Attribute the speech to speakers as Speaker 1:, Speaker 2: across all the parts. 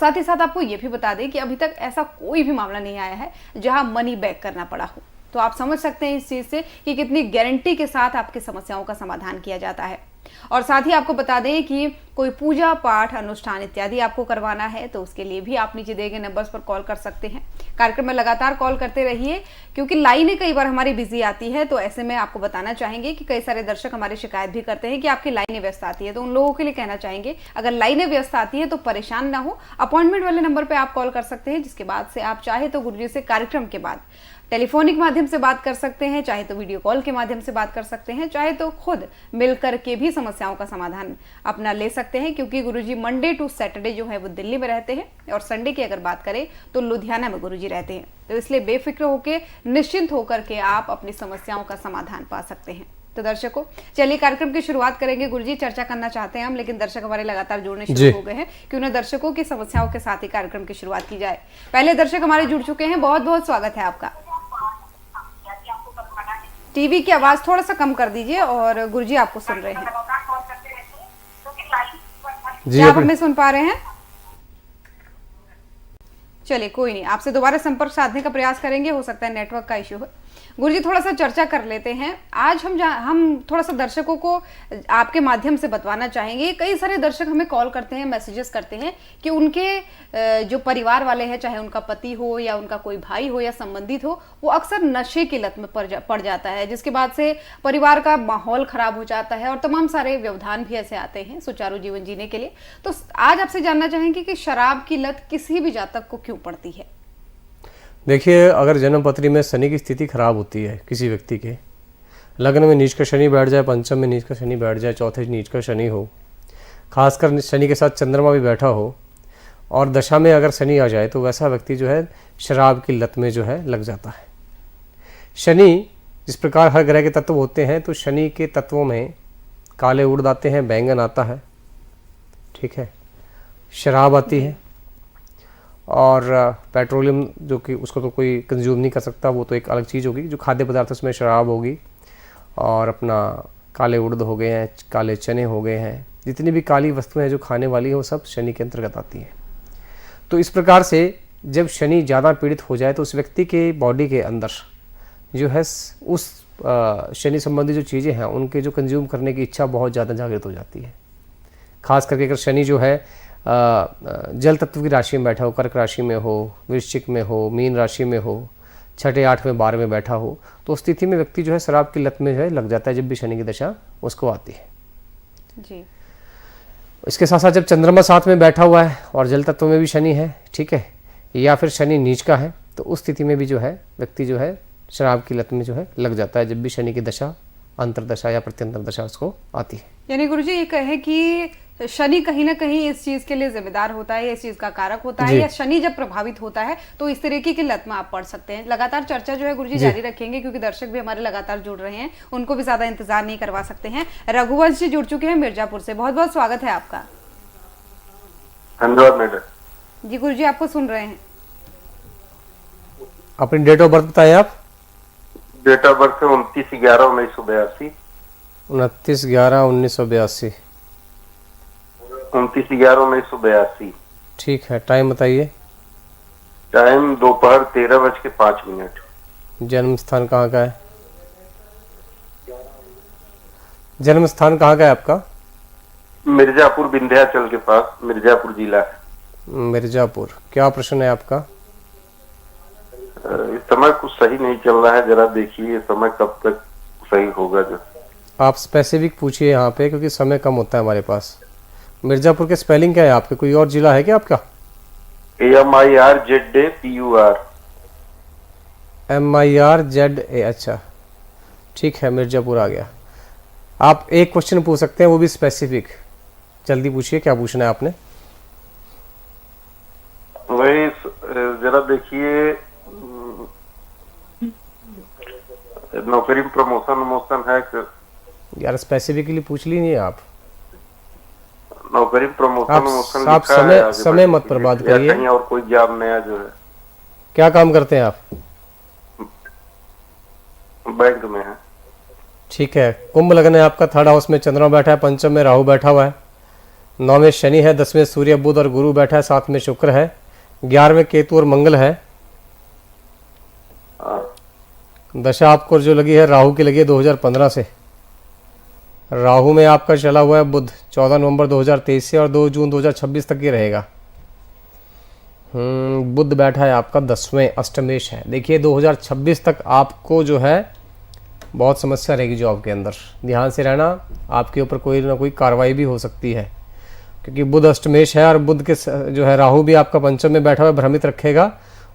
Speaker 1: साथ ही साथ आपको ये भी बता दें कि अभी तक ऐसा कोई भी मामला नहीं आया है जहां मनी बैक करना पड़ा हो। तो आप समझ सकते हैं इस चीज से कि कितनी गारंटी के साथ आपकी समस्याओं का समाधान किया जाता है। और साथ ही आपको बता दें कि कोई पूजा पाठ अनुष्ठान इत्यादि आपको करवाना है तो उसके लिए भी आप नीचे दिए गए नंबर्स पर कॉल कर सकते हैं। कार्यक्रम में लगातार कॉल करते रहिए क्योंकि लाइनें कई बार हमारी बिजी आती है। तो ऐसे में आपको बताना चाहेंगे कि कई सारे दर्शक हमारी शिकायत भी करते हैं कि आपकी लाइनें व्यस्त आती है। तो उन लोगों के लिए कहना चाहेंगे अगर लाइनें व्यस्त आती है तो परेशान ना हो, अपॉइंटमेंट वाले नंबर पर आप कॉल कर सकते हैं, जिसके बाद से आप चाहे तो गुरुजी से कार्यक्रम के बाद टेलीफोनिक माध्यम से बात कर सकते हैं, चाहे तो वीडियो कॉल के माध्यम से बात कर सकते हैं, चाहे तो खुद मिलकर के भी समस्याओं का समाधान अपना ले सकते हैं। क्योंकि गुरुजी मंडे टू सैटरडे जो है वो दिल्ली में रहते हैं और संडे की अगर बात करें तो लुधियाना में गुरुजी रहते हैं। तो इसलिए बेफिक्र होकर निश्चिंत होकर के आप अपनी समस्याओं का समाधान पा सकते हैं। तो दर्शकों चलिए कार्यक्रम की शुरुआत करेंगे। गुरुजी चर्चा करना चाहते हैं हम, लेकिन दर्शक हमारे लगातार जुड़ने शुरू हो गए हैं कि उन्हें दर्शकों की समस्याओं के साथ ही कार्यक्रम की शुरुआत की जाए। पहले दर्शक हमारे जुड़ चुके हैं, बहुत बहुत स्वागत है आपका। टीवी की आवाज थोड़ा सा कम कर दीजिए और गुरुजी आपको सुन रहे हैं। जी आप हमें सुन पा रहे हैं? चलिए कोई नहीं, आपसे दोबारा संपर्क साधने का प्रयास करेंगे, हो सकता है नेटवर्क का इश्यू हो। गुरुजी थोड़ा सा चर्चा कर लेते हैं। आज हम थोड़ा सा दर्शकों को आपके माध्यम से बतवाना चाहेंगे। कई सारे दर्शक हमें कॉल करते हैं, मैसेजेस करते हैं कि उनके जो परिवार वाले हैं, चाहे उनका पति हो या उनका कोई भाई हो या संबंधित हो, वो अक्सर नशे की लत में पड़ जाता है, जिसके बाद से परिवार का माहौल खराब हो जाता है और तमाम सारे व्यवधान भी ऐसे आते हैं सुचारू जीवन जीने के लिए। तो आज आपसे जानना चाहेंगे कि शराब की लत किसी भी जातक को क्यों पड़ती है?
Speaker 2: देखिए, अगर जन्म पत्री में शनि की स्थिति खराब होती है किसी व्यक्ति के, लग्न में नीच का शनि बैठ जाए, पंचम में नीच का शनि बैठ जाए, चौथे नीच का शनि हो, खासकर शनि के साथ चंद्रमा भी बैठा हो और दशा में अगर शनि आ जाए, तो वैसा व्यक्ति जो है शराब की लत में जो है लग जाता है। शनि जिस प्रकार हर ग्रह के तत्व होते हैं, तो शनि के तत्वों में काले उड़द आते हैं, बैंगन आता है, ठीक है, शराब आती है और पेट्रोलियम जो कि उसको तो कोई कंज्यूम नहीं कर सकता, वो तो एक अलग चीज़ होगी। जो खाद्य पदार्थ उसमें शराब होगी और अपना काले उड़द हो गए हैं, काले चने हो गए हैं, जितनी भी काली वस्तुएं हैं जो खाने वाली हैं वो सब शनि के अंतर्गत आती हैं। तो इस प्रकार से जब शनि ज़्यादा पीड़ित हो जाए तो उस व्यक्ति के बॉडी के अंदर जो है उस शनि संबंधी जो चीज़ें हैं उनके जो कंज्यूम करने की इच्छा बहुत ज़्यादा जागृत हो जाती है। खास करके अगर शनि जो है जल तत्व की राशि में बैठा हो, कर्क राशि में हो, वृश्चिक में हो, मीन राशि में हो, छठे 8वें 12वें बैठा हो, तो उस स्थिति में व्यक्ति जो है शराब की लत में जो है लग जाता है जब भी शनि की दशा उसको आती है
Speaker 1: जी।
Speaker 2: इसके साथ साथ जब चंद्रमा साथ में बैठा हुआ है और जल तत्व में भी शनि है, ठीक है, या फिर शनि नीच का है, तो उस स्थिति में भी जो है व्यक्ति जो है शराब की लत में जो है लग जाता है जब भी शनि की दशा, अंतरदशा या प्रत्यंतर दशा उसको आती है।
Speaker 1: यानी गुरुजी ये कहे कि शनि कहीं ना कहीं इस चीज के लिए जिम्मेदार होता है, इस चीज का कारक होता है, या शनि जब प्रभावित होता है तो इस तरीके की लत में आप पड़ सकते हैं। लगातार चर्चा जो है गुरुजी जारी रखेंगे क्योंकि दर्शक भी हमारे लगातार जुड़ रहे हैं, उनको भी ज्यादा इंतजार नहीं करवा सकते हैं। रघुवंश जी जुड़ चुके हैं मिर्जापुर से, बहुत बहुत स्वागत है आपका।
Speaker 3: धन्यवाद मैडम
Speaker 1: जी। गुरुजी आपको सुन रहे हैं।
Speaker 2: अपनी डेट ऑफ बर्थ बताएं आप।
Speaker 3: Date of birth 29/11/1982।
Speaker 2: 29/11/1982।
Speaker 3: 29/11/1982।
Speaker 2: ठीक है, टाइम बताइए।
Speaker 3: टाइम दोपहर 13:05।
Speaker 2: जन्म स्थान कहाँ का है? जन्म स्थान कहाँ का है आपका?
Speaker 3: मिर्जापुर, विंध्याचल के पास, मिर्जापुर जिला है।
Speaker 2: मिर्जापुर। क्या प्रश्न है आपका?
Speaker 3: इस समय कुछ सही नहीं चल रहा है, जरा देखिए समय कब तक सही होगा। जो
Speaker 2: आप स्पेसिफिक पूछिए यहाँ पे, क्योंकि समय कम होता है हमारे पास। मिर्जापुर के स्पेलिंग क्या है आपके? कोई और जिला है क्या आपका?
Speaker 3: MIRZAPUR।
Speaker 2: MIRZA। अच्छा ठीक है, मिर्जापुर आ गया। आप एक क्वेश्चन पूछ सकते हैं, वो भी स्पेसिफिक। जल्दी पूछिए, क्या पूछना है आपने?
Speaker 3: वही जरा देखिए, नौकरी प्रमोशन है कि?
Speaker 2: यार स्पेसिफिकली पूछ ली नहीं आप।
Speaker 3: नौकरी प्रमोशन
Speaker 2: आप समय मत बर्बाद करिए।
Speaker 3: कहीं और कोई जॉब नया जो है।
Speaker 2: क्या काम करते हैं आप?
Speaker 3: बैंक में है।
Speaker 2: ठीक है, कुंभ लग्न है आपका, 3rd हाउस में चंद्रमा बैठा है, पंचम में राहु बैठा हुआ है, 9 में शनि है, 10 में सूर्य बुध और गुरु बैठा है, 7 में शुक्र है, 11 में केतु और मंगल है। दशा आपको जो लगी है राहु की लगी है 2015 से। राहु में आपका चला हुआ है बुध 14 नवंबर 2023 से और 2 जून 2026 तक ही रहेगा। बुध बैठा है आपका 10वें अष्टमेश है। देखिए 2026 तक आपको जो है बहुत समस्या रहेगी जॉब के अंदर, ध्यान से रहना। आपके ऊपर कोई ना कोई कार्रवाई भी हो सकती है, क्योंकि बुध अष्टमेश है और बुध के जो है राहु भी आपका पंचम में बैठा हुआ भ्रमित रखेगा।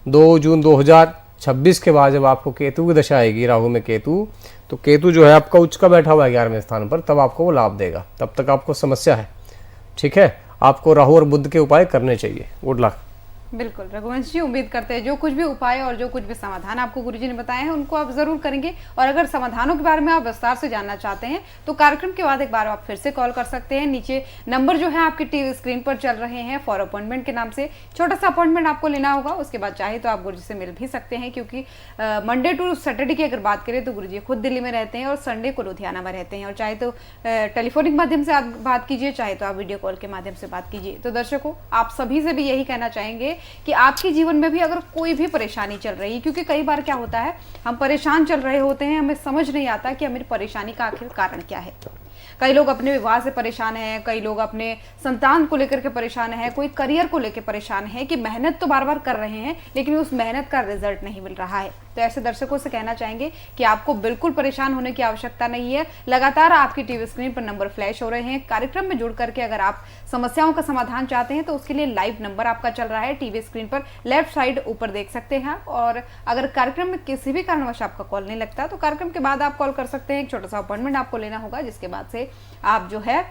Speaker 2: 2 जून 2026 के बाद जब आपको केतु की दशा आएगी, राहु में केतु, तो केतु जो है आपका उच्च का बैठा हुआ है 11वें स्थान पर, तब आपको वो लाभ देगा। तब तक आपको समस्या है, ठीक है। आपको राहु और बुध के उपाय करने चाहिए। Good luck.
Speaker 1: बिल्कुल रघुवंश जी, उम्मीद करते हैं जो कुछ भी उपाय और जो कुछ भी समाधान आपको गुरुजी ने बताए हैं उनको आप जरूर करेंगे। और अगर समाधानों के बारे में आप विस्तार से जानना चाहते हैं तो कार्यक्रम के बाद एक बार आप फिर से कॉल कर सकते हैं। नीचे नंबर जो है आपकी टीवी स्क्रीन पर चल रहे हैं फॉर अपॉइंटमेंट के नाम से। छोटा सा अपॉइंटमेंट आपको लेना होगा, उसके बाद चाहे तो आप गुरुजी से मिल भी सकते हैं, क्योंकि मंडे टू सैटरडे की अगर बात करें तो गुरुजी खुद दिल्ली में रहते हैं और संडे को लुधियाना में रहते हैं। और चाहे तो टेलीफोनिक माध्यम से आप बात कीजिए, चाहे तो आप वीडियो कॉल के माध्यम से बात कीजिए। तो दर्शकों, आप सभी से भी यही कहना चाहेंगे कि आपकी जीवन में भी अगर कोई भी परेशानी चल रही है, क्योंकि कई बार क्या होता है हम परेशान चल रहे होते हैं, हमें समझ नहीं आता कि हमारी परेशानी का आखिर कारण क्या है। कई लोग अपने विवाह से परेशान हैं, कई लोग अपने संतान को लेकर के परेशान है, कोई करियर को लेकर परेशान है कि मेहनत तो बार बार कर रहे हैं लेकिन उस मेहनत का रिजल्ट नहीं मिल रहा है। तो ऐसे दर्शकों से कहना चाहेंगे कि आपको बिल्कुल परेशान होने की आवश्यकता नहीं है। लगातार आपकी टीवी स्क्रीन पर नंबर फ्लैश हो रहे हैं। कार्यक्रम में जुड़ करके अगर आप समस्याओं का समाधान चाहते हैं तो उसके लिए लाइव नंबर आपका चल रहा है टीवी स्क्रीन पर, लेफ्ट साइड ऊपर देख सकते हैं। और अगर कार्यक्रम में किसी भी कारणवश आपका कॉल नहीं लगता तो कार्यक्रम के बाद आप कॉल कर सकते हैं। एक छोटा सा अपॉइंटमेंट आपको लेना होगा, जिसके बाद से आप जो है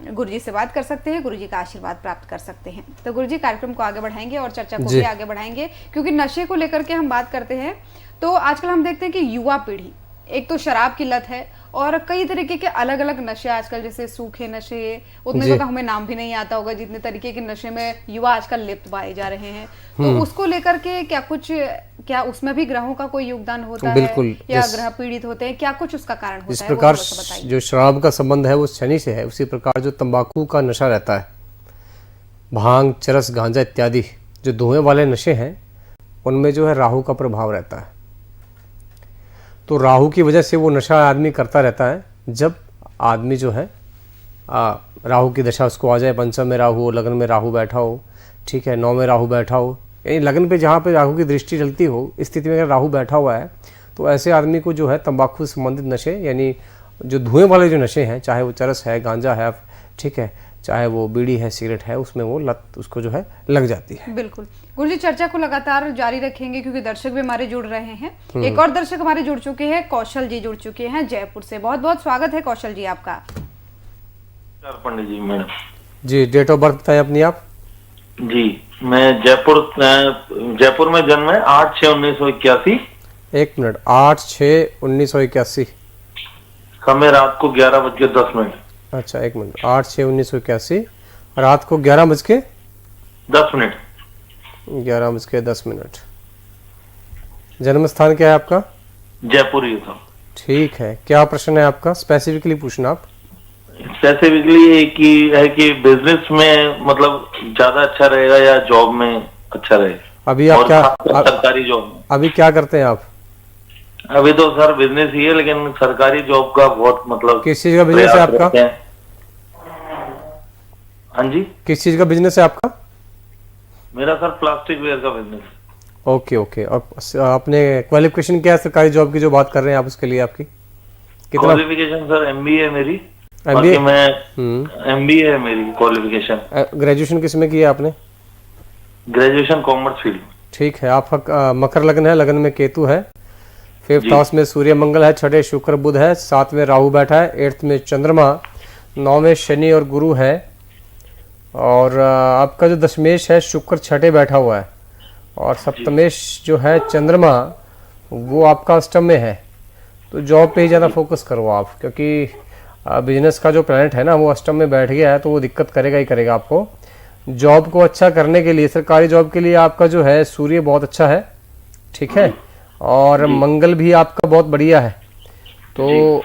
Speaker 1: गुरुजी से बात कर सकते हैं, गुरुजी का आशीर्वाद प्राप्त कर सकते हैं। तो गुरुजी, कार्यक्रम को आगे बढ़ाएंगे और चर्चा को भी आगे बढ़ाएंगे, क्योंकि नशे को लेकर के हम बात करते हैं तो आजकल हम देखते हैं कि युवा पीढ़ी, एक तो शराब की लत है और कई तरीके के अलग अलग नशे आजकल, जैसे सूखे नशे, उतने तो हमें नाम भी नहीं आता होगा जितने तरीके के नशे में युवा आजकल लिप्त पाए जा रहे हैं। तो उसको लेकर के क्या उसमें भी ग्रहों का कोई योगदान होता है या ग्रह पीड़ित होते हैं, क्या कुछ उसका कारण होता है?
Speaker 2: इस प्रकार जो शराब का संबंध है वो शनि से है, उसी प्रकार जो तंबाकू का नशा रहता है, भांग, चरस, गांजा इत्यादि जो धुएं वाले नशे हैं, उनमें जो है राहु का प्रभाव रहता है। तो राहु की वजह से वो नशा आदमी करता रहता है। जब आदमी जो है राहु की दशा उसको आ जाए, पंचम में राहु हो, लग्न में राहु बैठा हो, ठीक है, 9 में राहु बैठा हो, यानी लग्न पे जहाँ पे राहु की दृष्टि चलती हो, इस स्थिति में अगर राहु बैठा हुआ है तो ऐसे आदमी को जो है तंबाकू से संबंधित नशे, यानी जो धुएं वाले जो नशे हैं, चाहे वो चरस है, गांजा है, ठीक है, चाहे वो बीड़ी है, सिगरेट है, उसमें वो लत उसको जो है लग जाती है।
Speaker 1: बिल्कुल गुरुजी, चर्चा को लगातार जारी रखेंगे क्योंकि दर्शक भी हमारे जुड़ रहे हैं। एक और दर्शक हमारे जुड़ चुके हैं, कौशल जी जुड़ चुके हैं जयपुर से। बहुत बहुत स्वागत है कौशल जी आपका।
Speaker 3: Pandit ji, madam
Speaker 2: ji, date of birth बताएं अपनी आप।
Speaker 3: जी, मैं जयपुर में जन्म है 8/6/1981।
Speaker 2: 1 मिनट, 8/6/1981।
Speaker 3: समय रात को 11:10।
Speaker 2: अच्छा 1 मिनट, 8/6/1981 रात को 11:10। 11:10। जन्म स्थान क्या है आपका?
Speaker 3: जयपुर ही था।
Speaker 2: ठीक है, क्या प्रश्न है आपका? स्पेसिफिकली पूछना आप।
Speaker 3: स्पेसिफिकली कि बिजनेस में मतलब ज्यादा अच्छा रहेगा या जॉब में अच्छा रहेगा?
Speaker 2: अभी आप क्या
Speaker 3: सरकारी जॉब में?
Speaker 2: अभी क्या करते हैं आप?
Speaker 3: अभी तो सर बिजनेस ही है, लेकिन सरकारी जॉब का बहुत मतलब।
Speaker 2: किस चीज का बिजनेस है आपका?
Speaker 3: हाँ जी,
Speaker 2: किस चीज का बिजनेस है आपका?
Speaker 3: मेरा सर प्लास्टिक वेयर का बिजनेस है।
Speaker 2: Okay okay. और आपने क्वालिफिकेशन क्या है सरकारी जॉब की जो बात कर रहे हैं आप, उसके लिए आपकी कितना
Speaker 3: क्वालिफिकेशन? सर MBA है मेरी।
Speaker 2: MBA?
Speaker 3: MBA है मेरी क्वालिफिकेशन।
Speaker 2: ग्रेजुएशन किस में किया आपने?
Speaker 3: Graduation commerce field.
Speaker 2: ठीक है, आपका मकर लग्न है, लग्न में केतु है, 5th हाउस में सूर्य मंगल है, 6ठे शुक्र बुध है, 7 में राहु बैठा है, 8th में चंद्रमा, 9 में शनि और गुरु है, और आपका जो दशमेश है शुक्र 6ठे बैठा हुआ है, और सप्तमेश जो है चंद्रमा वो आपका अष्टम में है। तो जॉब पे ही ज़्यादा फोकस करो आप, क्योंकि बिजनेस का जो प्लैनेट है ना वो अष्टम में बैठ गया है, तो वो दिक्कत करेगा ही करेगा आपको। जॉब को अच्छा करने के लिए, सरकारी जॉब के लिए आपका जो है सूर्य बहुत अच्छा है, ठीक है, और मंगल भी आपका बहुत बढ़िया है। तो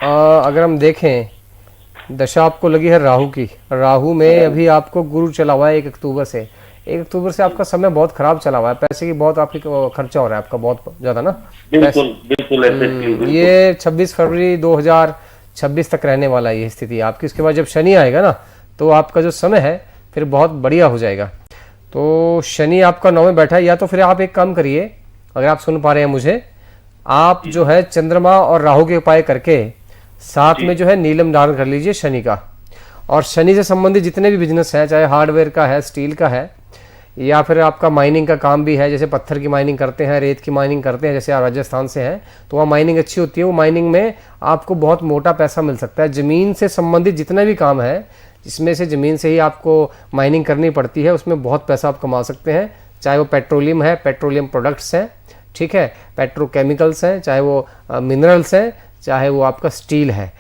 Speaker 2: अगर हम देखें दशा आपको लगी है राहु की। राहु में अभी आपको गुरु चला हुआ है 1 अक्टूबर से। 1 अक्टूबर से आपका समय बहुत खराब चला हुआ है, पैसे की बहुत आपकी खर्चा हो रहा है आपका बहुत ज्यादा ना।
Speaker 3: बिल्कुल बिल्कुल ऐसे
Speaker 2: ये 26 फरवरी 2026 तक रहने वाला है ये स्थिति आपकी। उसके बाद जब शनि आएगा ना तो आपका जो समय है फिर बहुत बढ़िया हो जाएगा। तो शनि आपका 9 में बैठा है, या तो फिर आप एक काम करिए, अगर आप सुन पा रहे हैं मुझे, आप जो है चंद्रमा और राहु के उपाय करके साथ में जो है नीलम दान कर लीजिए शनि का। और शनि से संबंधित जितने भी बिजनेस हैं, चाहे हार्डवेयर का है, स्टील का है, या फिर आपका माइनिंग का काम भी है, जैसे पत्थर की माइनिंग करते हैं, रेत की माइनिंग करते हैं, जैसे आप राजस्थान से हैं तो वहाँ माइनिंग अच्छी होती है, वो माइनिंग में आपको बहुत मोटा पैसा मिल सकता है। ज़मीन से संबंधित जितने भी काम है, जिसमें से ज़मीन से ही आपको माइनिंग करनी पड़ती है, उसमें बहुत पैसा आप कमा सकते हैं। चाहे वो पेट्रोलियम है, पेट्रोलियम प्रोडक्ट्स हैं, ठीक है, पेट्रोकेमिकल्स हैं, चाहे वो मिनरल्स हैं, चाहे वो आपका स्टील है,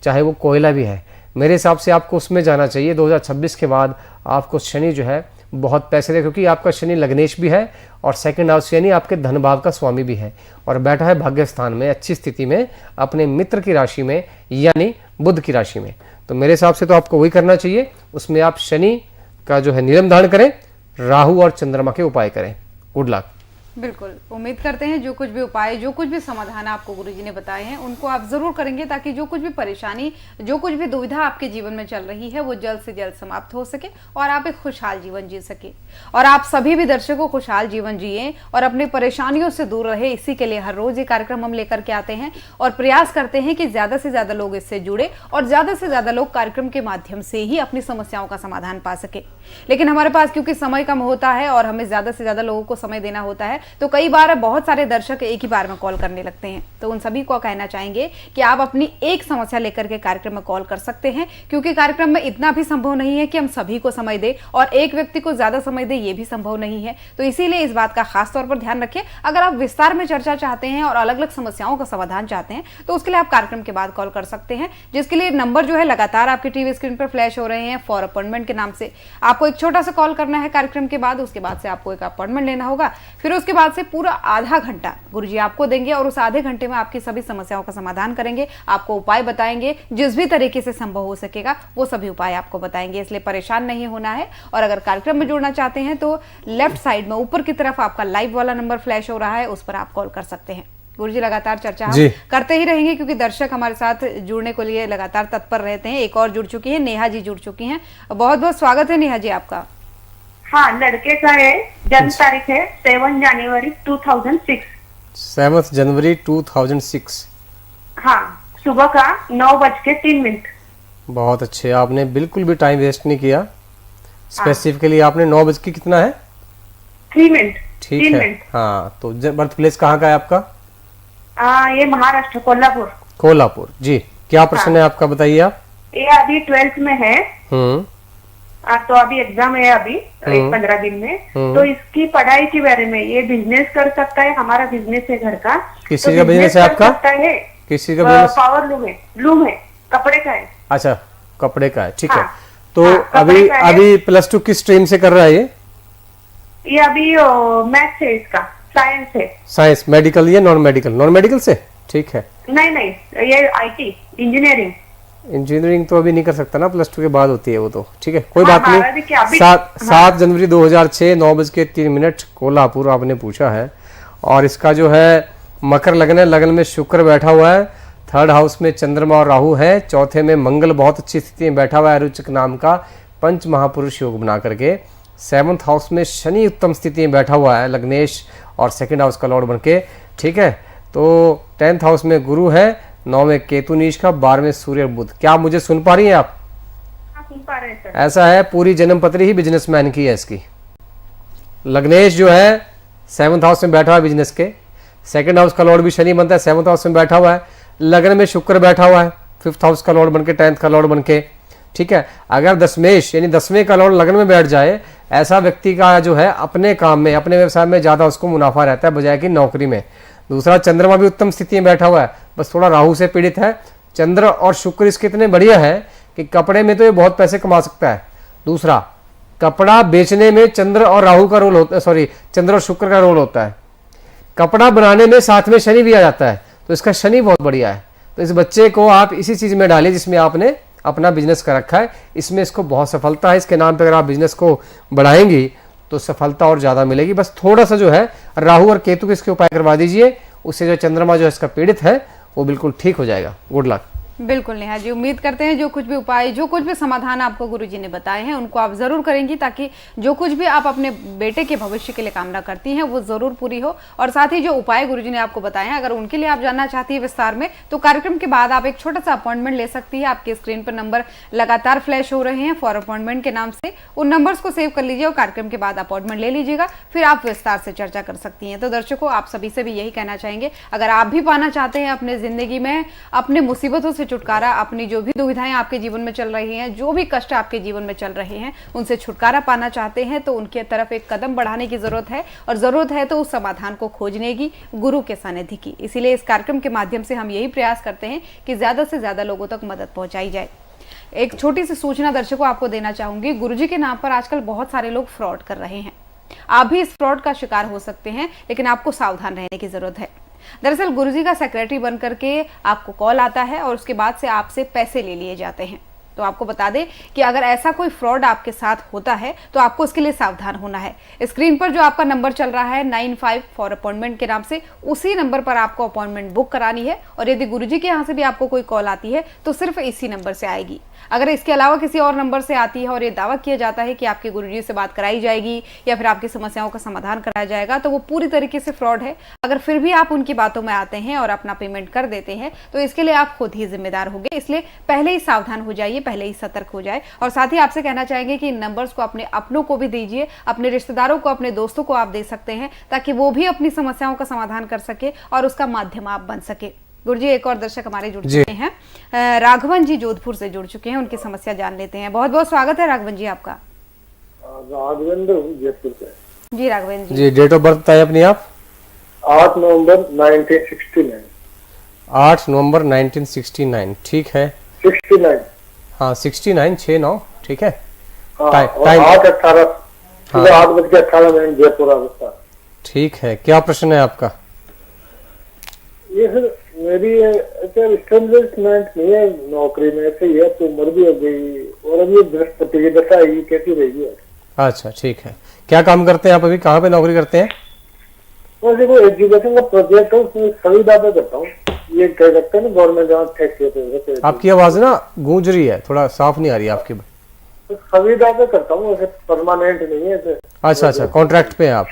Speaker 2: चाहे वो कोयला भी है। मेरे हिसाब से आपको उसमें जाना चाहिए। 2026 के बाद आपको शनि जो है बहुत पैसे दे, क्योंकि आपका शनि लग्नेश भी है और सेकंड हाउस यानी आपके धन भाव का स्वामी भी है और बैठा है भाग्य स्थान में अच्छी स्थिति में अपने मित्र की राशि में यानी बुध की राशि में। तो मेरे हिसाब से तो आपको वही करना चाहिए। उसमें आप शनि का जो है नियम धारण करें, राहु और चंद्रमा के उपाय करें। Good luck.
Speaker 1: बिल्कुल, उम्मीद करते हैं जो कुछ भी उपाय, जो कुछ भी समाधान आपको गुरुजी ने बताए हैं उनको आप जरूर करेंगे, ताकि जो कुछ भी परेशानी, जो कुछ भी दुविधा आपके जीवन में चल रही है वो जल्द से जल्द समाप्त हो सके और आप एक खुशहाल जीवन जी सके। और आप सभी भी दर्शकों खुशहाल जीवन जिए और अपनी परेशानियों से दूर रहे, इसी के लिए हर रोज ये कार्यक्रम हम लेकर के आते हैं और प्रयास करते हैं कि ज्यादा से ज्यादा लोग इससे जुड़े और ज्यादा से ज्यादा लोग कार्यक्रम के माध्यम से ही अपनी समस्याओं का समाधान पा सके। लेकिन हमारे पास क्योंकि समय कम होता है और हमें ज्यादा से ज्यादा लोगों को समय देना होता है, तो कई बार बहुत सारे दर्शक एक ही बार में कॉल करने लगते हैं। तो उन सभी को कहना चाहेंगे कि आप अपनी एक समस्या लेकर के कार्यक्रम में कॉल कर सकते हैं, क्योंकि कार्यक्रम में इतना भी संभव नहीं है कि हम सभी को समय दें और एक व्यक्ति को ज्यादा समय दें, ये भी संभव नहीं है। तो इसीलिए इस बात का खास तौर पर ध्यान रखें। अगर आप विस्तार में चर्चा चाहते हैं और अलग अलग समस्याओं का समाधान चाहते हैं तो उसके लिए आप कार्यक्रम के बाद कॉल कर सकते हैं, जिसके लिए नंबर जो है लगातार आपकी टीवी स्क्रीन पर फ्लैश हो रहे हैं फॉर अपॉइंटमेंट के नाम से। आपको एक छोटा सा कॉल करना है कार्यक्रम के बाद, उसके बाद से आपको एक अपॉइंटमेंट लेना होगा, फिर उसके बाद से पूरा आधा घंटा गुरुजी आपको देंगे और उस आधे घंटे में आपकी सभी समस्याओं का समाधान करेंगे, आपको उपाय बताएंगे, जिस भी तरीके से संभव हो सकेगा वो सभी उपाय आपको बताएंगे। इसलिए परेशान नहीं होना है। और अगर कार्यक्रम में जुड़ना चाहते हैं तो लेफ्ट साइड में ऊपर की तरफ आपका लाइव वाला नंबर फ्लैश हो रहा है, उस पर आप कॉल कर सकते हैं। गुरुजी लगातार चर्चा हम करते ही रहेंगे, क्योंकि दर्शक हमारे साथ जुड़ने के लिए लगातार तत्पर रहते हैं। एक और जुड़ चुकी है, नेहा जी जुड़ चुकी हैं। बहुत बहुत स्वागत है नेहा जी आपका।
Speaker 4: हाँ, लड़के का है, जन्म तारीख है 7 जनवरी 2006।
Speaker 2: 7 जनवरी 2006।
Speaker 4: हाँ, सुबह का 9:03।
Speaker 2: बहुत अच्छे, आपने बिल्कुल भी टाइम वेस्ट नहीं किया। स्पेसिफिकली आपने 9 बज के कितना है
Speaker 4: 3 मिनट।
Speaker 2: ठीक है। हाँ, तो बर्थ प्लेस कहाँ का है आपका?
Speaker 4: ये महाराष्ट्र, कोल्हापुर।
Speaker 2: कोल्हापुर जी। क्या प्रश्न है आपका, बताइए आप।
Speaker 4: ये अभी 12th में है। तो अभी एग्जाम है अभी 15 दिन में। तो इसकी पढ़ाई के बारे में, ये बिजनेस कर सकता है, हमारा बिजनेस है घर का।
Speaker 2: किस चीज का बिजनेस है आपका?
Speaker 4: किस चीज का बिजनेस? पावर लूम है, कपड़े का है।
Speaker 2: अच्छा, कपड़े का है, ठीक है। तो अभी +2 किस स्ट्रीम से कर रहा है
Speaker 4: ये अभी मैथ्स है, इसका साइंस है।
Speaker 2: साइंस, मेडिकल या नॉन मेडिकल? नॉन मेडिकल से, ठीक है।
Speaker 4: नहीं, ये IT इंजीनियरिंग।
Speaker 2: इंजीनियरिंग तो अभी नहीं कर सकता ना, +2 के बाद होती है वो तो, ठीक है, कोई बात नहीं। 7 जनवरी 2006 9:03 कोल्हापुर आपने पूछा है। और इसका जो है मकर लगन है, लगन में शुक्र बैठा हुआ है, 3rd हाउस में चंद्रमा और राहु है, 4थे में मंगल बहुत अच्छी स्थिति में बैठा हुआ है रुचक नाम का पंच महापुरुष योग बना करके, 7th हाउस में शनि उत्तम स्थिति में बैठा हुआ है लग्नेश और 2nd हाउस का लॉर्ड बनके, ठीक है। तो 10th हाउस में गुरु है, 9 में केतु नीच का, 12 में सूर्य बुध। क्या आप मुझे सुन पा रही हैं आप?
Speaker 4: सुन पा रहे हैं सर।
Speaker 2: ऐसा है, पूरी जन्म पत्री ही बिजनेसमैन की है इसकी। लग्नेश जो है 7th हाउस में बैठा हुआ है बिजनेस के, 2nd हाउस का लॉर्ड भी शनि बनता है, 7th हाउस में बैठा हुआ है, लगन में शुक्र बैठा हुआ है 5th हाउस का लॉर्ड बनके, 10th का लॉर्ड बनके, ठीक है। अगर दशमेश यानी 10वें का लॉर्ड लगन में बैठ जाए, ऐसा व्यक्ति का जो है अपने काम में, अपने व्यवसाय में ज्यादा उसको मुनाफा रहता है बजाय कि नौकरी में। दूसरा, चंद्रमा भी उत्तम स्थिति में बैठा हुआ है, बस थोड़ा राहु से पीड़ित है। चंद्र और शुक्र इसके इतने बढ़िया है कि कपड़े में तो ये बहुत पैसे कमा सकता है। दूसरा, कपड़ा बेचने में चंद्र और राहु का रोल होता है, सॉरी चंद्र और शुक्र का रोल होता है। कपड़ा बनाने में साथ में शनि भी आ जाता है, तो इसका शनि बहुत बढ़िया है। तो इस बच्चे को आप इसी चीज में डालिए जिसमें आपने अपना बिजनेस कर रखा है, इसमें इसको बहुत सफलता है। इसके नाम पे अगर आप बिजनेस को बढ़ाएंगी तो सफलता और ज़्यादा मिलेगी। बस थोड़ा सा जो है राहु और केतु के इसके उपाय करवा दीजिए, उससे जो चंद्रमा जो है इसका पीड़ित है वो बिल्कुल ठीक हो जाएगा। Good luck.
Speaker 1: बिल्कुल नेहा जी, उम्मीद करते हैं जो कुछ भी उपाय, जो कुछ भी समाधान आपको गुरुजी ने बताए हैं उनको आप जरूर करेंगी, ताकि जो कुछ भी आप अपने बेटे के भविष्य के लिए कामना करती हैं वो जरूर पूरी हो। और साथ ही जो उपाय गुरुजी ने आपको बताए हैं, अगर उनके लिए आप जानना चाहती है विस्तार में, तो कार्यक्रम के बाद आप एक छोटा सा अपॉइंटमेंट ले सकती है। आपके स्क्रीन पर नंबर लगातार फ्लैश हो रहे हैं फॉर अपॉइंटमेंट के नाम से, उन नंबर्स को सेव कर लीजिए और कार्यक्रम के बाद अपॉइंटमेंट ले लीजिएगा, फिर आप विस्तार से चर्चा कर सकती हैं। तो दर्शकों, आप सभी से भी यही कहना चाहेंगे, अगर आप भी पाना चाहते हैं अपने जिंदगी में अपने मुसीबतों से छुटकारा, अपनी जो भी दुविधाएं आपके जीवन में चल रही हैं, जो भी कष्ट आपके जीवन में चल रहे हैं, उनसे छुटकारा पाना चाहते हैं, तो उनके तरफ एक कदम बढ़ाने की जरूरत है, और जरूरत है तो उस समाधान को खोजने की, गुरु के सानिध्य की। इसीलिए इस कार्यक्रम के माध्यम से हम यही प्रयास करते हैं कि ज्यादा से ज्यादा लोगों तक मदद पहुंचाई जाए। एक छोटी सी सूचना दर्शकों आपको देना चाहूंगी, गुरुजी के नाम पर आजकल बहुत सारे लोग फ्रॉड कर रहे हैं। आप भी इस फ्रॉड का शिकार हो सकते हैं, लेकिन आपको सावधान रहने की जरूरत है। दरअसल गुरुजी का सेक्रेटरी बन करके आपको कॉल आता है और उसके बाद से आपसे पैसे ले लिए जाते हैं। तो आपको बता दें कि अगर ऐसा कोई फ्रॉड आपके साथ होता है तो आपको उसके लिए सावधान होना है। स्क्रीन पर जो आपका नंबर चल रहा है 95 फॉर अपॉइंटमेंट के नाम से, उसी नंबर पर आपको अपॉइंटमेंट बुक करानी है। और यदि गुरुजी के यहाँ से भी आपको कोई कॉल आती है तो सिर्फ इसी नंबर से आएगी। अगर इसके अलावा किसी और नंबर से आती है और ये दावा किया जाता है कि आपके गुरुजी से बात कराई जाएगी या फिर आपकी समस्याओं का समाधान कराया जाएगा, तो वो पूरी तरीके से फ्रॉड है। अगर फिर भी आप उनकी बातों में आते हैं और अपना पेमेंट कर देते हैं तो इसके लिए आप खुद ही जिम्मेदार होंगे। इसलिए पहले ही सावधान हो जाइए, पहले ही सतर्क हो जाए। और साथ ही आपसे कहना चाहेंगे कि इन नंबर्स को अपने अपनों को भी दीजिए, अपने रिश्तेदारों को, अपने दोस्तों को आप दे सकते हैं, ताकि वो भी अपनी समस्याओं का समाधान कर सके और उसका माध्यम आप बन सके। गुरुजी, एक और दर्शक हमारे जुड़ चुके हैं, राघवन जी जोधपुर से जुड़ चुके हैं, उनकी समस्या जान लेते हैं। बहुत बहुत स्वागत है राघवन जी आपका।
Speaker 5: राघवेंद्र जयपुर से।
Speaker 1: जी राघवेंद्र
Speaker 2: जी, डेट ऑफ बर्थ बताइए अपनी आप।
Speaker 5: 8 नवंबर 1969।
Speaker 2: 8 नवंबर 1969, ठीक है।
Speaker 5: 69।
Speaker 2: हाँ 69, 6-9, ठीक है।
Speaker 5: हाँ,
Speaker 2: टाइम
Speaker 5: 8:18 सुबह 8:18 जयपुर राजस्थान।
Speaker 2: ठीक है, क्या प्रश्न है आपका?
Speaker 5: ये सर मेरी एस्टेब्लिशमेंट नहीं है नौकरी में, ऐसे ही है, तो उम्र भी हो गई और अभी बृहस्पति की दशा है, कैसी रहेगी?
Speaker 2: अच्छा ठीक है, क्या काम करते हैं आप अभी, कहाँ पे नौकरी करते हैं?
Speaker 5: वैसे वो एजुकेशन का प्रोजेक्ट है, उसमें सभी बातें करता हूँ। ये कह सकते हैं ना गवर्नमेंट जहाँ टैक्स।
Speaker 2: आपकी आवाज ना गूंज रही है, थोड़ा साफ नहीं आ रही है आपकी।
Speaker 5: सभी बातें करता हूँ, वैसे परमानेंट नहीं है।
Speaker 2: अच्छा, कॉन्ट्रैक्ट पे हैं आप।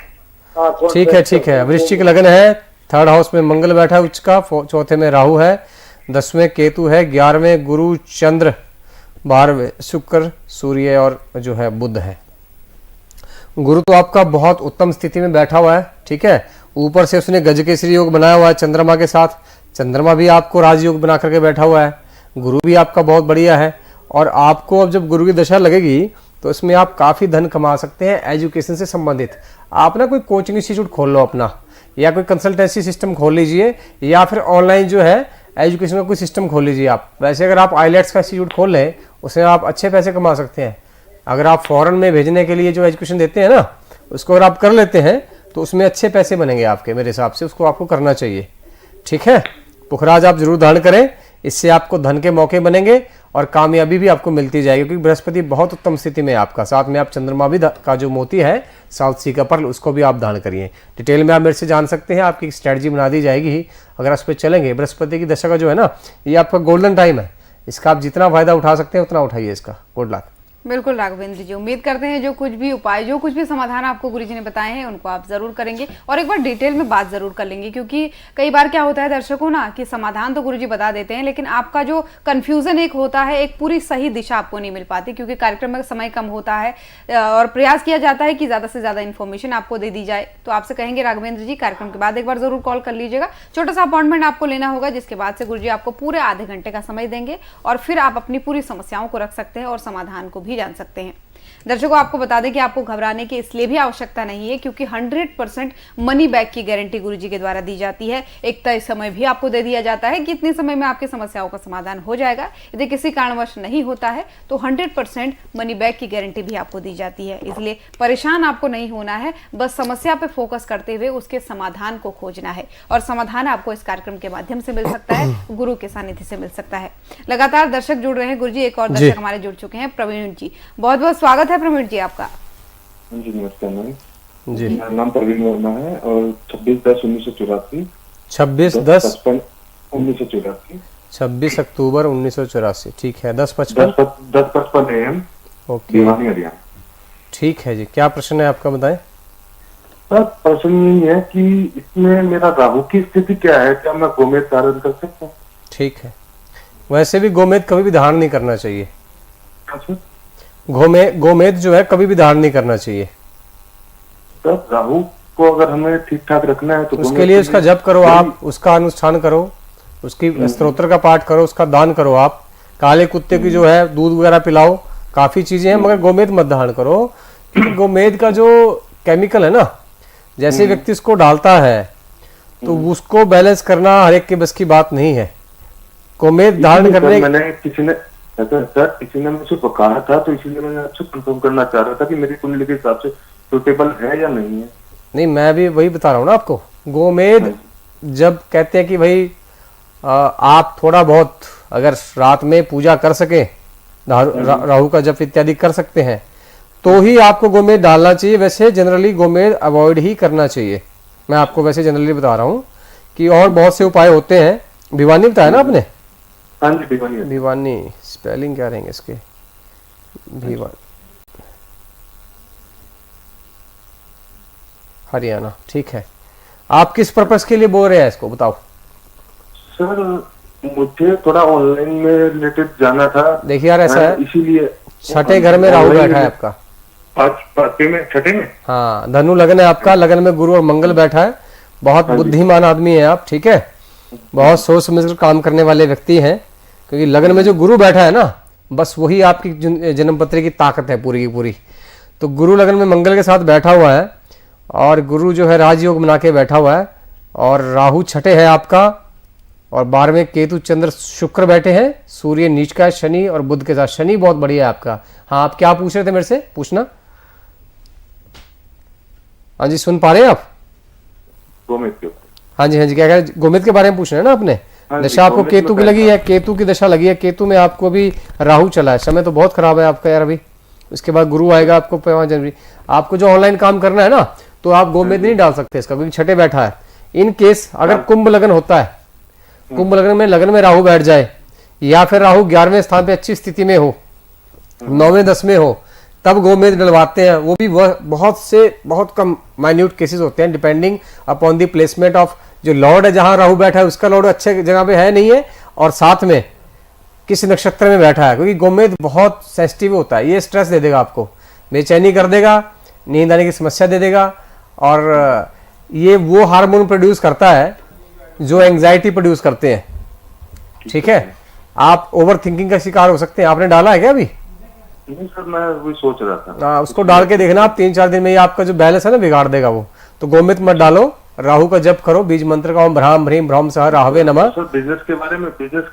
Speaker 5: हाँ,
Speaker 2: ठीक है। वृश्चिक लगन है, 3rd हाउस में मंगल बैठा है उच्च का, 4थे में राहु है, 10वें केतु है, 11वें गुरु चंद्र, 12वें शुक्र सूर्य और जो है बुध है। गुरु तो आपका बहुत उत्तम स्थिति में बैठा हुआ है, ठीक है। ऊपर से उसने गजकेसरी योग बनाया हुआ है चंद्रमा के साथ, चंद्रमा भी आपको राजयोग बना करके बैठा हुआ है। गुरु भी आपका बहुत बढ़िया है, और आपको अब जब गुरु की दशा लगेगी तो इसमें आप काफ़ी धन कमा सकते हैं एजुकेशन से संबंधित। आप ना कोई कोचिंग इंस्टीट्यूट खोल लो अपना, या कोई कंसल्टेंसी सिस्टम खोल लीजिए, या फिर ऑनलाइन जो है एजुकेशन का कोई सिस्टम खोल लीजिए आप। वैसे अगर आप आईलेट्स का इंस्टीट्यूट खोल लें, उससे आप अच्छे पैसे कमा सकते हैं। अगर आप फॉरेन में भेजने के लिए जो एजुकेशन देते हैं ना, उसको अगर आप कर लेते हैं तो उसमें अच्छे पैसे बनेंगे आपके, मेरे हिसाब से उसको आपको करना चाहिए, ठीक है। पुखराज आप जरूर धारण करें, इससे आपको धन के मौके बनेंगे और कामयाबी भी आपको मिलती जाएगी, क्योंकि बृहस्पति बहुत उत्तम स्थिति में है आपका। साथ में आप चंद्रमा भी का जो मोती है साउथ सी का पर्ल, उसको भी आप धारण करिए। डिटेल में आप मेरे से जान सकते हैं, आपकी स्ट्रेटजी बना दी जाएगी अगर उस पर चलेंगे। बृहस्पति की दशा का जो है ना, ये आपका गोल्डन टाइम है, इसका आप जितना फायदा उठा सकते हैं उतना उठाइए इसका। Good luck.
Speaker 1: बिल्कुल राघवेंद्र जी, उम्मीद करते हैं जो कुछ भी उपाय, जो कुछ भी समाधान आपको गुरुजी ने बताए हैं उनको आप जरूर करेंगे, और एक बार डिटेल में बात जरूर कर लेंगे। क्योंकि कई बार क्या होता है दर्शकों ना, कि समाधान तो गुरुजी बता देते हैं, लेकिन आपका जो कंफ्यूजन एक होता है, एक पूरी सही दिशा आपको नहीं मिल पाती, क्योंकि कार्यक्रम में समय कम होता है और प्रयास किया जाता है कि ज्यादा से ज्यादा इन्फॉर्मेशन आपको दे दी जाए। तो आपसे कहेंगे राघवेंद्र जी, कार्यक्रम के बाद एक बार जरूर कॉल कर लीजिएगा। छोटा सा अपॉइंटमेंट आपको लेना होगा, जिसके बाद से गुरुजी आपको पूरे आधे घंटे का समय देंगे और फिर आप अपनी पूरी समस्याओं को रख सकते हैं और समाधान को भी जान सकते हैं। दर्शकों, आपको बता दें कि आपको घबराने की इसलिए भी आवश्यकता नहीं है क्योंकि 100% मनी बैक की गारंटी गुरुजी के द्वारा दी जाती है। एक तय समय भी आपको दे दिया जाता है कि इतने समय में आपकी समस्याओं का समाधान हो जाएगा। यदि किसी कारणवश नहीं होता है तो 100% मनी बैक की गारंटी भी आपको दी जाती है। इसलिए परेशान आपको नहीं होना है, बस समस्या पे फोकस करते हुए उसके समाधान को खोजना है और समाधान आपको इस कार्यक्रम के माध्यम से मिल सकता है, गुरु के सानिध्य से मिल सकता है। लगातार दर्शक जुड़ रहे हैं गुरुजी। एक और दर्शक हमारे जुड़ चुके हैं, प्रवीण जी। बहुत बहुत स्वागत है प्रवीण जी आपका।
Speaker 6: जी नमस्कार मैम
Speaker 2: जी,
Speaker 6: मेरा नाम प्रवीण वर्मा है और 26/10/1984
Speaker 2: 26/10/1984 26 अक्टूबर 1984। ठीक है,
Speaker 6: 10:55 AM
Speaker 2: ओके,
Speaker 6: भिवानी हरियाणा।
Speaker 2: ठीक है जी। क्या प्रश्न है आपका, बताएं।
Speaker 6: सर प्रश्न यही है कि इसमें मेरा राहु की स्थिति क्या है, क्या मैं गोमेद धारण कर सकता हूँ?
Speaker 2: ठीक है, वैसे भी गोमेद कभी भी धारण नहीं करना चाहिए।
Speaker 6: सर
Speaker 2: गोमेद जो है कभी भी धारण नहीं करना चाहिए।
Speaker 6: राहु को अगर हमें ठीक ठाक रखना है तो
Speaker 2: उसके लिए उसका जप करो आप, उसका अनुष्ठान करो, उसकी स्तोत्र का पाठ करो, उसका दान करो आप। काले कुत्ते की जो है दूध वगैरह पिलाओ, काफी चीजें हैं, मगर गोमेद मत धारण करो क्योंकि गोमेद का जो केमिकल है ना, जैसे व्यक्ति उसको डालता है तो उसको बैलेंस करना हर एक के बस की बात नहीं है। गोमेद धारण करने
Speaker 6: मैंने किसी ने मुझे कहा था तो इसीलिए मैंने आपसे कंफर्म करना चाह रहा था कि मेरी कुंडली के हिसाब से सुटेबल है या नहीं है।
Speaker 2: नहीं, मैं भी वही बता रहा हूँ ना आपको। गोमेद जब कहते हैं कि भाई आप थोड़ा बहुत अगर रात में पूजा कर सके, राहु का जप इत्यादि कर सकते हैं तो ही आपको गोमेद डालना चाहिए। वैसे जनरली गोमेद अवॉइड ही करना चाहिए। मैं आपको वैसे जनरली बता रहा हूँ कि और बहुत से उपाय होते हैं। भिवानी बताया ना आपने?
Speaker 6: हाँ जी भिवानी।
Speaker 2: भिवानी स्पेलिंग क्या रहेंगे इसके? भिवानी हरियाणा। ठीक है, आप किस पर्पस के लिए बोल रहे हैं इसको, बताओ।
Speaker 6: सर मुझे थोड़ा ऑनलाइन में रिलेटेड जाना था।
Speaker 2: देखिए यार, ऐसा है,
Speaker 6: इसीलिए
Speaker 2: छठे घर में राहु बैठा है आपका।
Speaker 6: छठे में
Speaker 2: हाँ, धनु लगन है आपका, लगन में गुरु और मंगल बैठा है। बहुत बुद्धिमान आदमी है आप, ठीक है, बहुत सोच समझकर काम करने वाले व्यक्ति हैं क्योंकि लगन में जो गुरु बैठा है ना, बस वही आपकी जन्म पत्री की ताकत है पूरी की पूरी। तो गुरु लगन में मंगल के साथ बैठा हुआ है और गुरु जो है राजयोग बना के बैठा हुआ है और राहु छठे है आपका और 12वें केतु चंद्र शुक्र बैठे हैं। सूर्य नीच का है, शनि और बुध के साथ। शनि बहुत बढ़िया है आपका। हाँ, आप क्या पूछ रहे थे मेरे से, पूछना। हाँ जी, सुन पा रहे हैं आप?
Speaker 6: गोमेद के
Speaker 2: हाँ जी, हाँ जी, क्या कह रहे? गोमेद के बारे में पूछ रहे हैं ना आपने? दशा आपको केतु की लगी है, केतु की दशा लगी है। केतु में आपको अभी राहु चला है, समय तो बहुत खराब है आपका यार अभी। उसके बाद गुरु आएगा आपको 5 जनवरी। आपको जो ऑनलाइन काम करना है ना, तो आप गोमेद नहीं डाल सकते इसका क्योंकि छठे बैठा है। इन केस अगर कुंभ लगन होता है, कुंभ लगन में राहु बैठ जाए या फिर राहु 11वें स्थान पे अच्छी स्थिति में हो, 9वें 10वें हो, तब गोमेद डलवाते हैं। वो भी बहुत कम माइन्यूट केसेस होते हैं, depending upon the placement of जो लॉर्ड है। जहां राहु बैठा है उसका लॉर्ड अच्छे जगह पे है नहीं है और साथ में किस नक्षत्र में बैठा है, क्योंकि गोमेद बहुत सेंसिटिव होता है। ये स्ट्रेस दे देगा आपको, बेचैनी कर देगा, नींद आने की समस्या दे देगा और ये वो हार्मोन प्रोड्यूस करता है जो एंजाइटी प्रोड्यूस करते हैं। ठीक है, आप ओवर थिंकिंग का शिकार हो सकते हैं। आपने डाला है क्या अभी?
Speaker 6: नहीं सर, मैं वही सोच रहा था।
Speaker 2: उसको डाल के देखना आप, 3-4 दिन में ही आपका जो बैलेंस है ना बिगाड़ देगा वो। तो गोमेद मत डालो, राहु का जप करो, बीज मंत्र का ओम भ्राम भ्रीम भ्रम सह राहवे नमः।
Speaker 6: सर बिजनेस के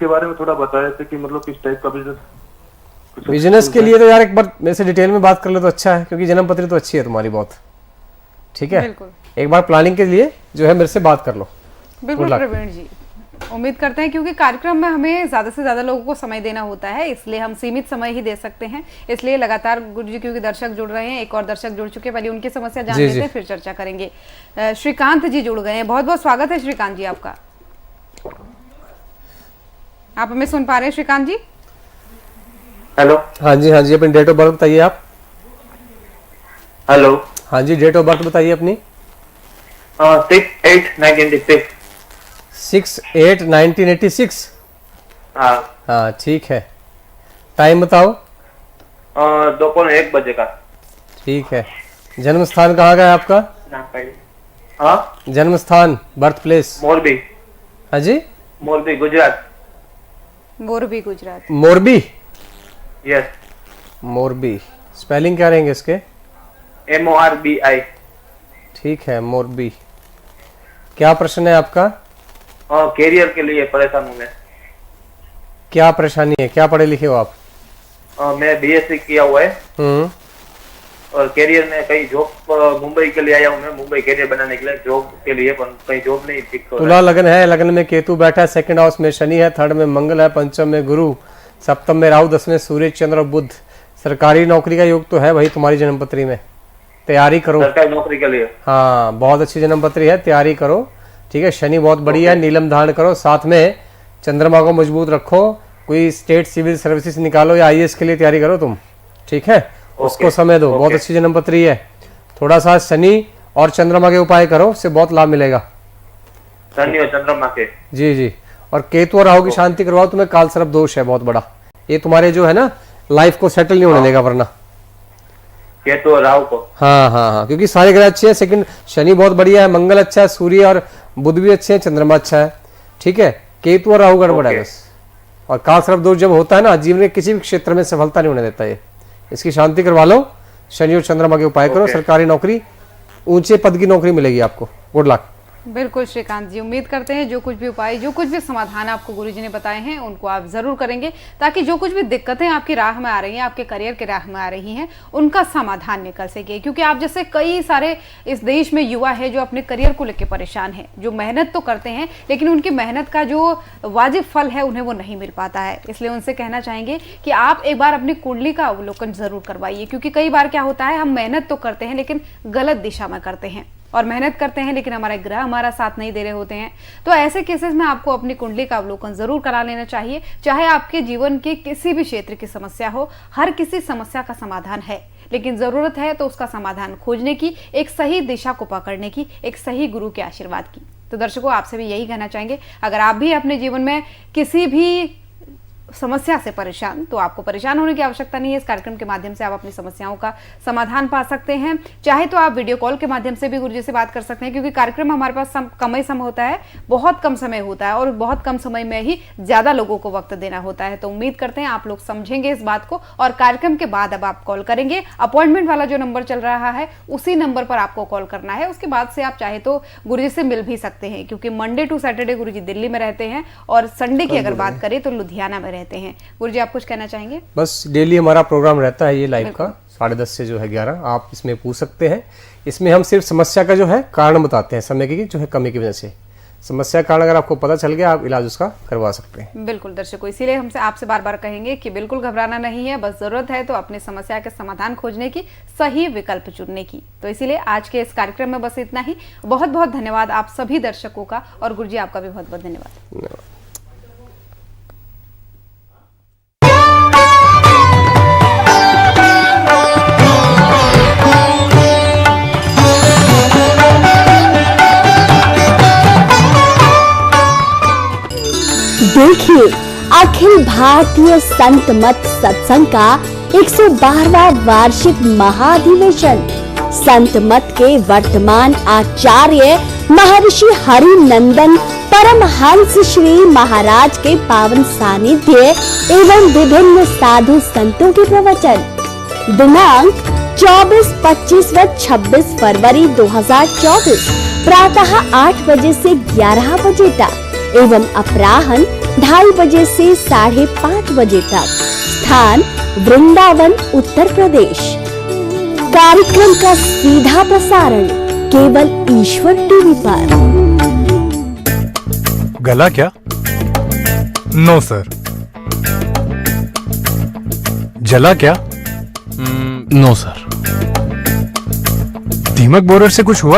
Speaker 6: बारे में थोड़ा बताए थे कि मतलब किस टाइप का
Speaker 2: बिजनेस के लिए तो यार एक बार मेरे से डिटेल में बात कर ले तो अच्छा है, क्योंकि जन्म पत्री तो अच्छी है तुम्हारी बहुत। ठीक है, एक बार प्लानिंग के लिए जो है मेरे से बात कर लो।
Speaker 1: बिल्कुल प्रवीण जी, उम्मीद करते हैं क्योंकि कार्यक्रम में हमें ज्यादा से ज्यादा लोगों को समय देना होता है, इसलिए हम सीमित समय ही दे सकते हैं। इसलिए लगातार गुरु जी, क्योंकि दर्शक जुड़ रहे हैं, एक और दर्शक जुड़ चुके हैं, पहले उनकी समस्या जान लेते हैं फिर चर्चा करेंगे। श्रीकांत जी जुड़ गए हैं, बहुत बहुत स्वागत है श्रीकांत जी आपका। आप हमें सुन पा रहे हैं श्रीकांत जी?
Speaker 6: हेलो।
Speaker 2: हाँ जी, हाँ जी, अपनी डेट ऑफ बर्थ बताइए आप।
Speaker 6: हेलो।
Speaker 2: हाँ जी, डेट ऑफ बर्थ बताइए अपनी।
Speaker 6: 6/8/1986।
Speaker 2: 6/8/1986। हाँ ठीक है। टाइम बताओ।
Speaker 6: 2:01 बजे का।
Speaker 2: ठीक है। जन्म स्थान कहाँ का है आपका?
Speaker 6: हाँ,
Speaker 2: जन्म स्थान, बर्थ प्लेस?
Speaker 6: मोरबी।
Speaker 2: हाँ जी,
Speaker 6: मोरबी गुजरात।
Speaker 1: मोरबी गुजरात।
Speaker 2: मोरबी?
Speaker 6: यस।
Speaker 2: मोरबी स्पेलिंग क्या रहेंगे इसके?
Speaker 7: MORBI।
Speaker 2: ठीक है, मोरबी। क्या प्रश्न है आपका?
Speaker 7: कैरियर के लिए परेशान हूँ मैं।
Speaker 2: क्या परेशानी है, क्या पढ़े लिखे हो आप?
Speaker 7: मैं BSc किया हुआ है और कैरियर में कहीं जॉब मुंबई के लिए आया हूँ मैं, मुंबई कैरियर बनाने के लिए जॉब के लिए, पर कहीं जॉब नहीं फिक्स हो रहा
Speaker 2: तुला लगन है, लगन में केतु बैठा है, सेकंड हाउस में शनि है, थर्ड में मंगल है, पंचम में गुरु, सप्तम में राहु, 10 में सूर्य चंद्र और बुध। सरकारी नौकरी का योग तो है भाई तुम्हारी जन्मपत्री में, तैयारी करो
Speaker 7: सरकारी नौकरी के लिए।
Speaker 2: हाँ, बहुत अच्छी जन्मपत्री है, तैयारी करो। ठीक है, शनि बहुत बढ़िया है, नीलम धारण करो, साथ में चंद्रमा को मजबूत रखो, कोई स्टेट सिविल सर्विसेज निकालो या IAS के लिए तैयारी करो तुम। ठीक है, उसको समय दो, बहुत अच्छी जन्मपत्री है। थोड़ा सा शनि और चंद्रमा के उपाय करो, उससे बहुत लाभ मिलेगा।
Speaker 7: शनि और चंद्रमा के?
Speaker 2: जी जी। और केतु और राहु की शांति करवाओ, तुम्हें काल सर्प दोष है बहुत बड़ा, ये तुम्हारे जो है ना लाइफ को सेटल नहीं होने देगा वरना।
Speaker 7: केतु और राहु को?
Speaker 2: हाँ हाँ हाँ, क्योंकि सारे ग्रह अच्छे हैं। सेकंड शनि बहुत बढ़िया है, मंगल अच्छा है, सूर्य और बुध भी अच्छे हैं, चंद्रमा अच्छा है। ठीक है, केतु और राहु गड़बड़ है बस। और काल सर्प दोष जब होता है ना, जीवन के किसी भी क्षेत्र में सफलता नहीं होने देता ये। इसकी शांति करवा लो, शनि और चंद्रमा के उपाय करो, सरकारी नौकरी, ऊंचे पद की नौकरी मिलेगी आपको। Good luck.
Speaker 1: बिल्कुल श्रीकांत जी, उम्मीद करते हैं जो कुछ भी उपाय, जो कुछ भी समाधान आपको गुरुजी ने बताए हैं उनको आप जरूर करेंगे, ताकि जो कुछ भी दिक्कतें आपकी राह में आ रही हैं, आपके करियर के राह में आ रही हैं, उनका समाधान निकल सके। क्योंकि आप जैसे कई सारे इस देश में युवा है जो अपने करियर को लेकर परेशान है, जो मेहनत तो करते हैं लेकिन उनकी मेहनत का जो वाजिब फल है उन्हें वो नहीं मिल पाता है। इसलिए उनसे कहना चाहेंगे कि आप एक बार अपनी कुंडली का अवलोकन जरूर करवाइए, क्योंकि कई बार क्या होता है, हम मेहनत तो करते हैं लेकिन गलत दिशा में करते हैं, और मेहनत करते हैं लेकिन हमारे ग्रह हमारा साथ नहीं दे रहे होते हैं। तो ऐसे केसेस में आपको अपनी कुंडली का अवलोकन जरूर करा लेना चाहिए। चाहे आपके जीवन के किसी भी क्षेत्र की समस्या हो, हर किसी समस्या का समाधान है, लेकिन जरूरत है तो उसका समाधान खोजने की, एक सही दिशा को पकड़ने की, एक सही गुरु के आशीर्वाद की। तो दर्शकों, आपसे भी यही कहना चाहेंगे, अगर आप भी अपने जीवन में किसी भी समस्या से परेशान, तो आपको परेशान होने की आवश्यकता नहीं है। इस कार्यक्रम के माध्यम से आप अपनी समस्याओं का समाधान पा सकते हैं। चाहे तो आप वीडियो कॉल के माध्यम से भी गुरुजी से बात कर सकते हैं, क्योंकि कार्यक्रम हमारे पास कम ही समय होता है, बहुत कम समय होता है और बहुत कम समय में ही ज्यादा लोगों को वक्त देना होता है। तो उम्मीद करते हैं आप लोग समझेंगे इस बात को, और कार्यक्रम के बाद अब आप कॉल करेंगे। अपॉइंटमेंट वाला जो नंबर चल रहा है उसी नंबर पर आपको कॉल करना है। उसके बाद से आप चाहे तो गुरुजी से मिल भी सकते हैं, क्योंकि मंडे टू सैटरडे गुरुजी दिल्ली में रहते हैं और संडे की अगर बात करें तो लुधियाना में रहते हैं। गुरुजी, आप कुछ कहना चाहेंगे?
Speaker 2: बस डेली हमारा प्रोग्राम रहता है ये लाइव का, 10:30 से जो है 11, आप इसमें पूछ सकते हैं। इसमें हम सिर्फ समस्या का जो है कारण बताते हैं, समय की जो है कमी की वजह से। समस्या कारण अगर आपको पता चल गया, आप इलाज उसका करवा सकते हैं।
Speaker 1: बिल्कुल दर्शकों, इसीलिए हमसे आपसे बार बार कहेंगे कि बिल्कुल घबराना नहीं है, बस जरूरत है तो अपनी समस्या के समाधान खोजने की, सही विकल्प चुनने की। तो इसीलिए आज के इस कार्यक्रम में बस इतना ही। बहुत बहुत धन्यवाद आप सभी दर्शकों का, और गुरुजी आपका भी बहुत बहुत धन्यवाद।
Speaker 8: देखिए, अखिल भारतीय संत मत सत्संग का 112वां वार्षिक महाधिवेशन संत मत के वर्तमान आचार्य महर्षि हरिनंदन परमहंस श्री महाराज के पावन सानिध्य एवं विभिन्न साधु संतों के प्रवचन। दिनांक 24, 25 व 26 फरवरी 2024 प्रातः 8 बजे से 11 बजे तक एवं अपराह्न 2:30 बजे से 5:30 बजे तक। स्थान वृंदावन, उत्तर प्रदेश। कार्यक्रम का सीधा प्रसारण केवल ईश्वर टीवी पर।
Speaker 9: गला क्या? No sir. जला क्या? No sir. दीमक बोरर से कुछ हुआ?